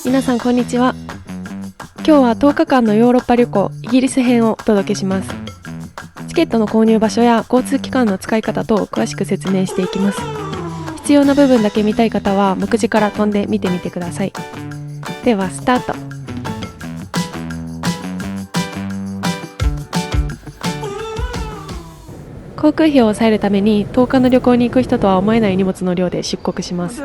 皆さんこんにちは。今日は10日間のヨーロッパ旅行イギリス編をお届けします。チケットの購入場所や交通機関の使い方と詳しく説明していきます。必要な部分だけ見たい方は目次から飛んで見てみてください。ではスタート。航空費を抑えるために10日の旅行に行く人とは思えない荷物の量で出国します。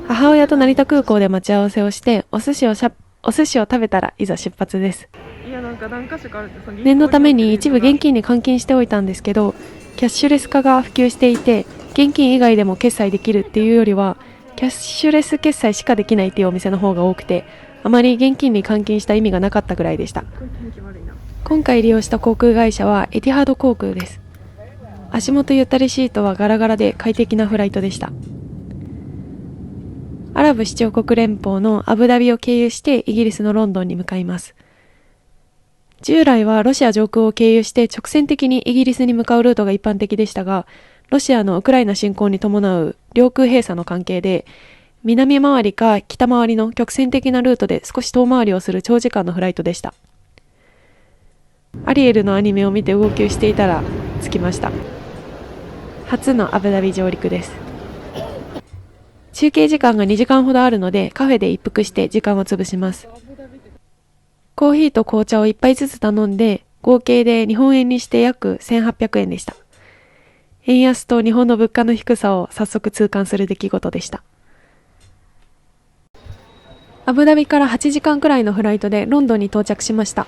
母親と成田空港で待ち合わせをしてお寿司を食べたらいざ出発です。念のために一部現金に換金しておいたんですけど、キャッシュレス化が普及していて現金以外でも決済できるっていうよりはキャッシュレス決済しかできないっていうお店の方が多くて、あまり現金に換金した意味がなかったぐらいでした。今回利用した航空会社はエティハード航空です。足元ゆったりシートはガラガラで快適なフライトでした。アラブ首長国連邦のアブダビを経由してイギリスのロンドンに向かいます。従来はロシア上空を経由して直線的にイギリスに向かうルートが一般的でしたが、ロシアのウクライナ侵攻に伴う領空閉鎖の関係で、南回りか北回りの曲線的なルートで少し遠回りをする長時間のフライトでした。アリエルのアニメを見て号泣していたら着きました。初のアブダビ上陸です。中継時間が2時間ほどあるのでカフェで一服して時間を潰します。コーヒーと紅茶を1杯ずつ頼んで合計で日本円にして約1800円でした。円安と日本の物価の低さを早速痛感する出来事でした。アブダビから8時間くらいのフライトでロンドンに到着しました。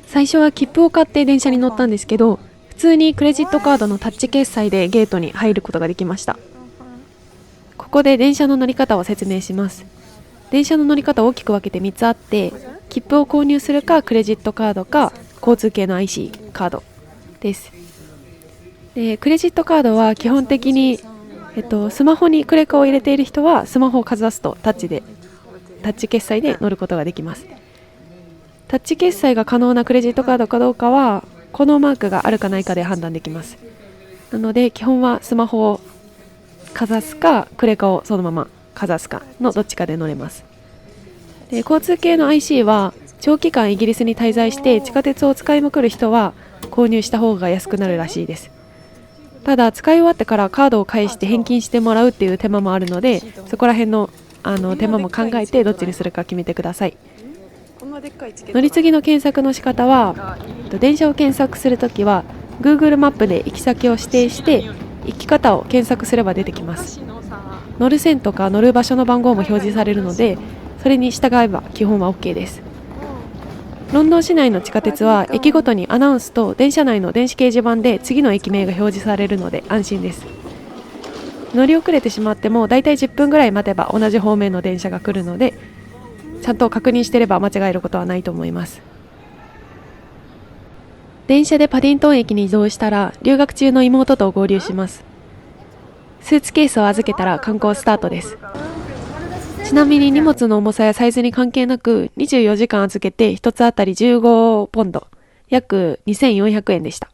最初は切符を買って電車に乗ったんですけど、普通にクレジットカードのタッチ決済でゲートに入ることができました。ここで電車の乗り方を説明します。電車の乗り方を大きく分けて3つあって、切符を購入するかクレジットカードか交通系の IC カードです。でクレジットカードは基本的に、スマホにクレカを入れている人はスマホをかざすとタッチ決済で乗ることができます。タッチ決済が可能なクレジットカードかどうかはこのマークがあるかないかで判断できます。なので基本はスマホをかざすかクレカをそのままかざすかのどっちかで乗れます。で交通系の IC は長期間イギリスに滞在して地下鉄を使いまくる人は購入した方が安くなるらしいです。ただ使い終わってからカードを返して返金してもらうっていう手間もあるので、そこら辺の手間も考えてどっちにするか決めてください。乗り継ぎの検索の仕方は、電車を検索するときは Google マップで行き先を指定して行き方を検索すれば出てきます。乗る線とか乗る場所の番号も表示されるので、それに従えば基本は OK です。ロンドン市内の地下鉄は駅ごとにアナウンスと電車内の電子掲示板で次の駅名が表示されるので安心です。乗り遅れてしまってもだいたい10分ぐらい待てば同じ方面の電車が来るので、ちゃんと確認していれば間違えることはないと思います。電車でパディントン駅に移動したら留学中の妹と合流します。スーツケースを預けたら観光スタートです。ちなみに荷物の重さやサイズに関係なく24時間預けて1つあたり15ポンド、約2400円でした。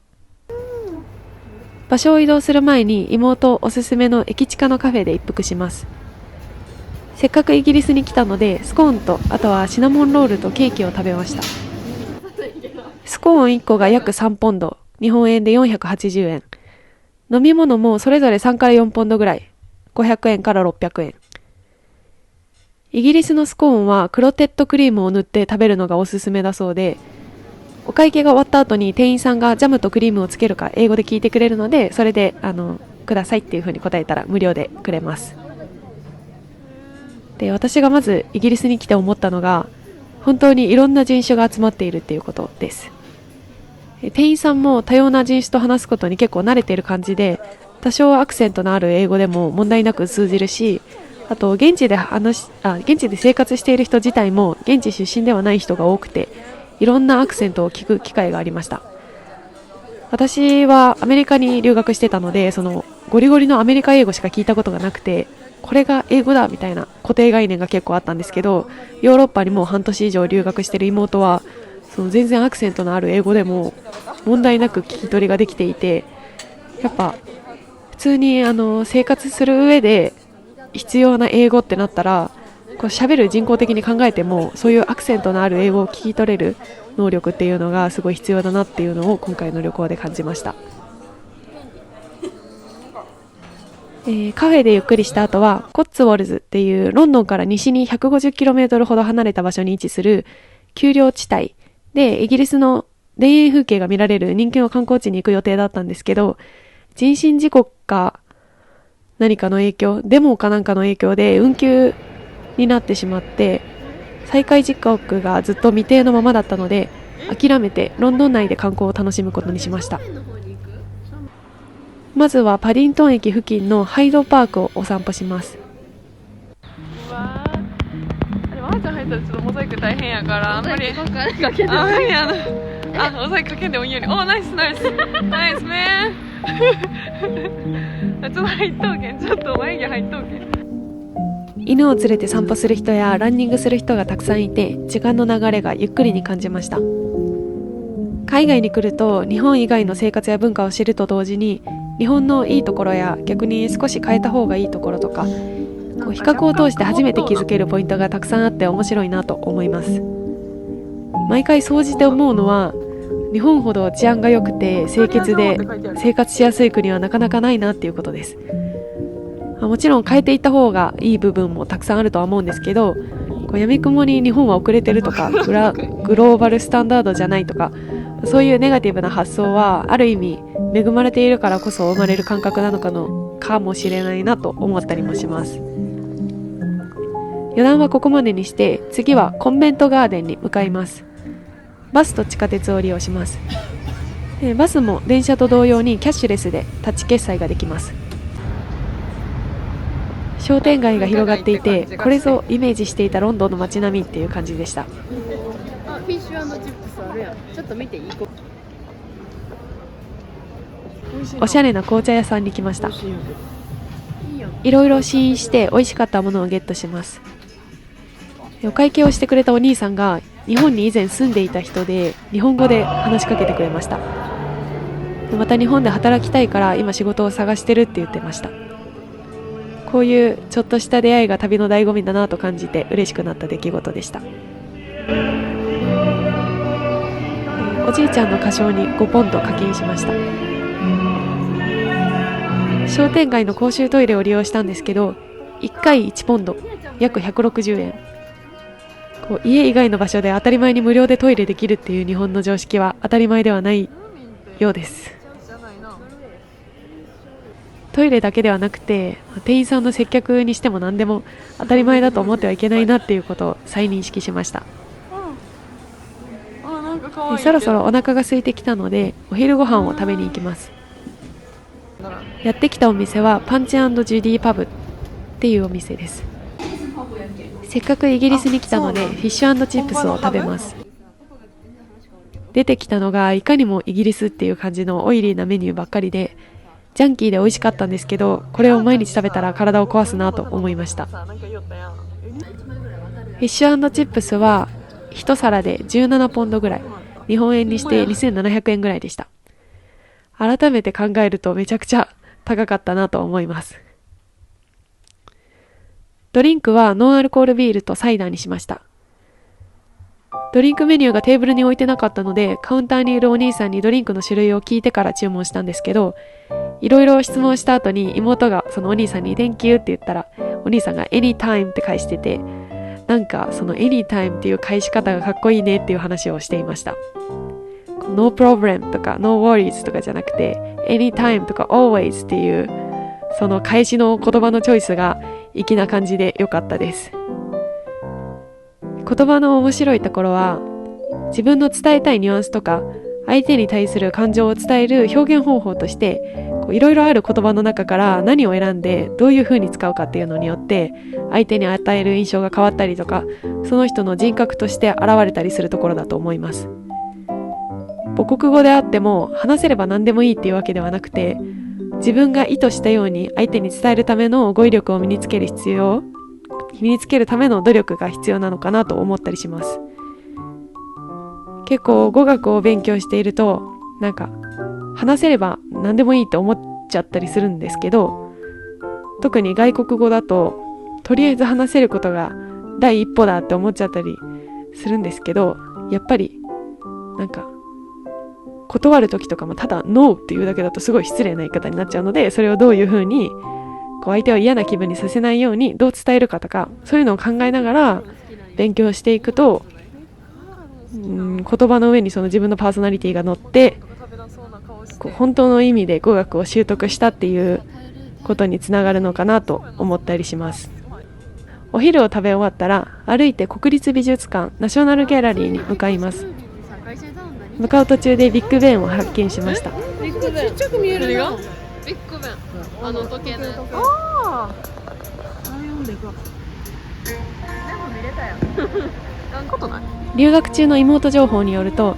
場所を移動する前に妹おすすめの駅近のカフェで一服します。せっかくイギリスに来たのでスコーンとあとはシナモンロールとケーキを食べました。スコーン1個が約3ポンド、日本円で480円。飲み物もそれぞれ3から4ポンドぐらい、500円から600円。イギリスのスコーンはクロテッドクリームを塗って食べるのがおすすめだそうで、お会計が終わった後に店員さんがジャムとクリームをつけるか英語で聞いてくれるので、それでくださいっていう風に答えたら無料でくれます。で、私がまずイギリスに来て思ったのが、本当にいろんな人種が集まっているっていうことです。店員さんも多様な人種と話すことに結構慣れている感じで、多少アクセントのある英語でも問題なく通じるし、あと現地で生活している人自体も現地出身ではない人が多くて、いろんなアクセントを聞く機会がありました。私はアメリカに留学してたので、そのゴリゴリのアメリカ英語しか聞いたことがなくて、これが英語だみたいな固定概念が結構あったんですけど、ヨーロッパにもう半年以上留学している妹はその全然アクセントのある英語でも問題なく聞き取りができていて、やっぱ普通に生活する上で必要な英語ってなったら、こう喋る人工的に考えてもそういうアクセントのある英語を聞き取れる能力っていうのがすごい必要だなっていうのを今回の旅行で感じました。カフェでゆっくりした後はコッツウォルズっていうロンドンから西に 150km ほど離れた場所に位置する丘陵地帯でイギリスの田園風景が見られる人気の観光地に行く予定だったんですけど、人身事故か何かの影響、デモかなんかの影響で運休になってしまって、再開時刻がずっと未定のままだったので諦めてロンドン内で観光を楽しむことにしました。まずはパディントン駅付近のハイドパークをお散歩します。うわー、でもあーちゃん入ったらちょっとモザイク大変やからあんまりモザイクかけんでもいいやな。あ、モザイクかけんでもいいように。お、ナイスナイスナイスねちょっと入っとうけん、ちょっと眉毛入っとうけん。犬を連れて散歩する人やランニングする人がたくさんいて、時間の流れがゆっくりに感じました。海外に来ると日本以外の生活や文化を知ると同時に、日本のいいところや逆に少し変えた方がいいところとか、こう比較を通して初めて気づけるポイントがたくさんあって面白いなと思います。毎回総じて思うのは、日本ほど治安が良くて清潔で生活しやすい国はなかなかないなっていうことです。もちろん変えていった方がいい部分もたくさんあるとは思うんですけど、こうやみくもに日本は遅れてるとかグローバルスタンダードじゃないとか、そういうネガティブな発想はある意味恵まれているからこそ生まれる感覚なのかもしれないなと思ったりもします。余談はここまでにして、次はコンベントガーデンに向かいます。バスと地下鉄を利用します。バスも電車と同様にキャッシュレスでタッチ決済ができます。商店街が広がっていて、これぞイメージしていたロンドンの街並みっていう感じでした。あ、フィッシュ&チップスあるやん。ちょっと見ていい？おしゃれな紅茶屋さんに来ました。いろいろ試飲して美味しかったものをゲットします。お会計をしてくれたお兄さんが日本に以前住んでいた人で、日本語で話しかけてくれました。また日本で働きたいから今仕事を探してるって言ってました。こういうちょっとした出会いが旅の醍醐味だなと感じて嬉しくなった出来事でした。おじいちゃんの歌唱に5ポンド課金しました。商店街の公衆トイレを利用したんですけど、1回1ポンド、約160円。こう家以外の場所で当たり前に無料でトイレできるっていう日本の常識は当たり前ではないようです。トイレだけではなくて、店員さんの接客にしても何でも当たり前だと思ってはいけないなっていうことを再認識しました。そろそろお腹が空いてきたのでお昼ご飯を食べに行きます。やってきたお店はパンチ&ジュディパブっていうお店です。せっかくイギリスに来たのでフィッシュ&チップスを食べます。出てきたのがいかにもイギリスっていう感じのオイリーなメニューばっかりで、ジャンキーで美味しかったんですけど、これを毎日食べたら体を壊すなと思いました。フィッシュ&チップスは1皿で17ポンドぐらい、日本円にして2700円ぐらいでした。改めて考えるとめちゃくちゃ高かったなと思います。ドリンクはノンアルコールビールとサイダーにしました。ドリンクメニューがテーブルに置いてなかったので、カウンターにいるお兄さんにドリンクの種類を聞いてから注文したんですけど、いろいろ質問した後に妹がそのお兄さんに Thank you って言ったら、お兄さんが Anytime って返してて、なんかその Anytime っていう返し方がかっこいいねっていう話をしていました。No problem とか No worries とかじゃなくて Anytime とか Always っていうその返しの言葉のチョイスが粋な感じで良かったです。言葉の面白いところは、自分の伝えたいニュアンスとか相手に対する感情を伝える表現方法としていろいろある言葉の中から何を選んでどういう風に使うかっていうのによって相手に与える印象が変わったりとか、その人の人格として現れたりするところだと思います。母国語であっても話せれば何でもいいっていうわけではなくて、自分が意図したように相手に伝えるための語彙力を身につけるための努力が必要なのかなと思ったりします。結構語学を勉強していると、なんか話せれば何でもいいって思っちゃったりするんですけど、特に外国語だととりあえず話せることが第一歩だって思っちゃったりするんですけど、やっぱりなんか断る時とかもただノーっていうだけだとすごい失礼な言い方になっちゃうので、それをどういう風にこう相手を嫌な気分にさせないようにどう伝えるかとか、そういうのを考えながら勉強していくと、言葉の上にその自分のパーソナリティが乗って、こう本当の意味で語学を習得したっていうことにつながるのかなと思ったりします。お昼を食べ終わったら歩いて国立美術館ナショナルギャラリーに向かいます。向かう途中でビッグベンを発見しました。ビッグベンちっちゃく見えるな。ビッグベン、あの時計のやつ。ああ読んでくわ。全部見れたよ。なんことない。留学中の妹情報によると、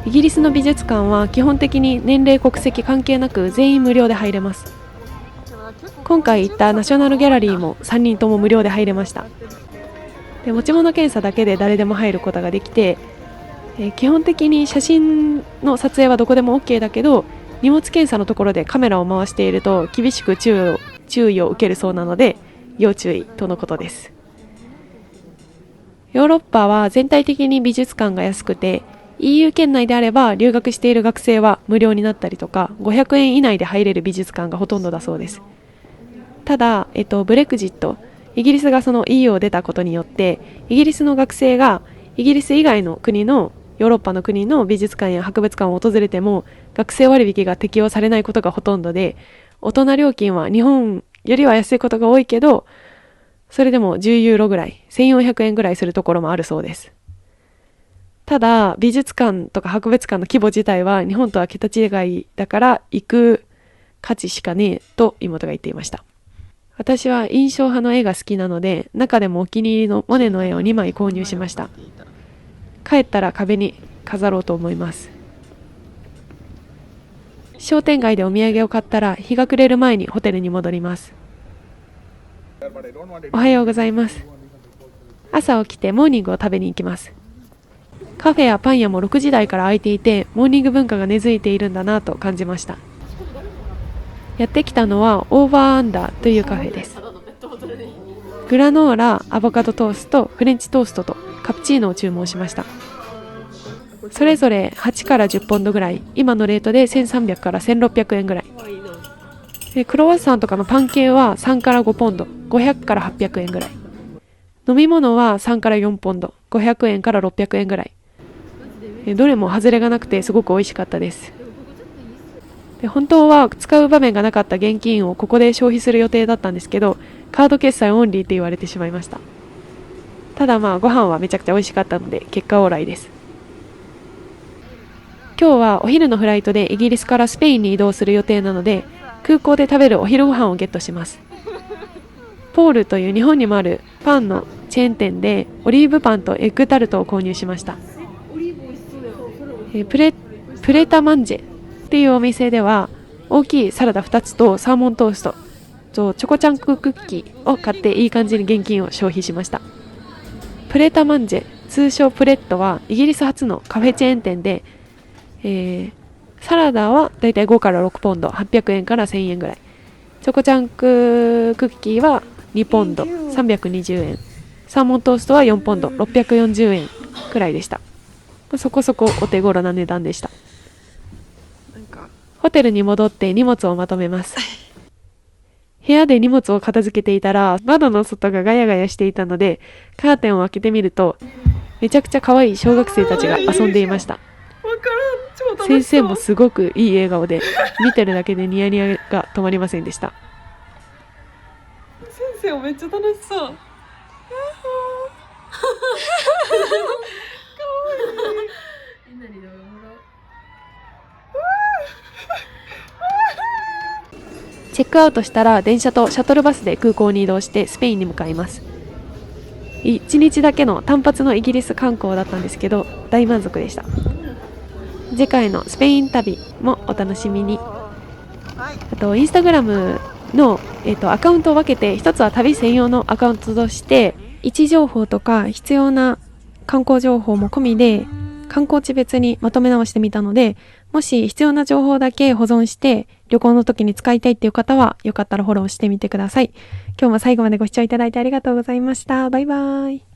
イギリスの美術館は基本的に年齢国籍関係なく全員無料で入れます。今回行ったナショナルギャラリーも3人とも無料で入れました。で、持ち物検査だけで誰でも入ることができて、基本的に写真の撮影はどこでも OK だけど、荷物検査のところでカメラを回していると厳しく注意を受けるそうなので要注意とのことです。ヨーロッパは全体的に美術館が安くて、 EU 圏内であれば留学している学生は無料になったりとか、500円以内で入れる美術館がほとんどだそうです。ただ、ブレクジット、イギリスがその EU を出たことによって、イギリスの学生がイギリス以外の国のヨーロッパの国の美術館や博物館を訪れても学生割引が適用されないことがほとんどで、大人料金は日本よりは安いことが多いけど、それでも10ユーロぐらい、1400円ぐらいするところもあるそうです。ただ、美術館とか博物館の規模自体は日本とは桁違いだから行く価値しかねえと妹が言っていました。私は印象派の絵が好きなので、中でもお気に入りのモネの絵を2枚購入しました。帰ったら壁に飾ろうと思います。商店街でお土産を買ったら日が暮れる前にホテルに戻ります。おはようございます。朝起きてモーニングを食べに行きます。カフェやパン屋も6時台から開いていて、モーニング文化が根付いているんだなと感じました。やってきたのはオーバーアンダーというカフェです。グラノーラ、アボカドトースト、フレンチトーストとカプチーノを注文しました。それぞれ8から10ポンドぐらい、今のレートで1300から1600円ぐらい。クロワッサンとかのパン系は3から5ポンド、500から800円ぐらい。飲み物は3から4ポンド、500円から600円ぐらい。どれも外れがなくてすごく美味しかったです。本当は使う場面がなかった現金をここで消費する予定だったんですけど、カード決済オンリーって言われてしまいました。ただご飯はめちゃくちゃ美味しかったので結果オーライです。今日はお昼のフライトでイギリスからスペインに移動する予定なので、空港で食べるお昼ご飯をゲットします。ポールという日本にもあるパンのチェーン店でオリーブパンとエッグタルトを購入しました。プレタマンジェっていうお店では大きいサラダ2つとサーモントーストとチョコチャンククッキーを買っていい感じに現金を消費しました。プレタマンジェ、通称プレットはイギリス初のカフェチェーン店で、サラダはだいたい5から6ポンド、800円から1000円ぐらい。チョコチャンククッキーは2ポンド、320円。サーモントーストは4ポンド、640円くらいでした。そこそこお手頃な値段でした。ホテルに戻って荷物をまとめます。部屋で荷物を片付けていたら窓の外がガヤガヤしていたので、カーテンを開けてみるとめちゃくちゃ可愛い小学生たちが遊んでいました。先生もすごくいい笑顔で、見てるだけでニヤニヤが止まりませんでした。先生もめっちゃ楽しそう。かわいい。チェックアウトしたら電車とシャトルバスで空港に移動してスペインに向かいます。1日だけの単発のイギリス観光だったんですけど大満足でした。次回のスペイン旅もお楽しみに。あとインスタグラムの、アカウントを分けて、一つは旅専用のアカウントとして位置情報とか必要な観光情報も込みで観光地別にまとめ直してみたので、もし必要な情報だけ保存して旅行の時に使いたいっていう方は、よかったらフォローしてみてください。今日も最後までご視聴いただいてありがとうございました。バイバイ。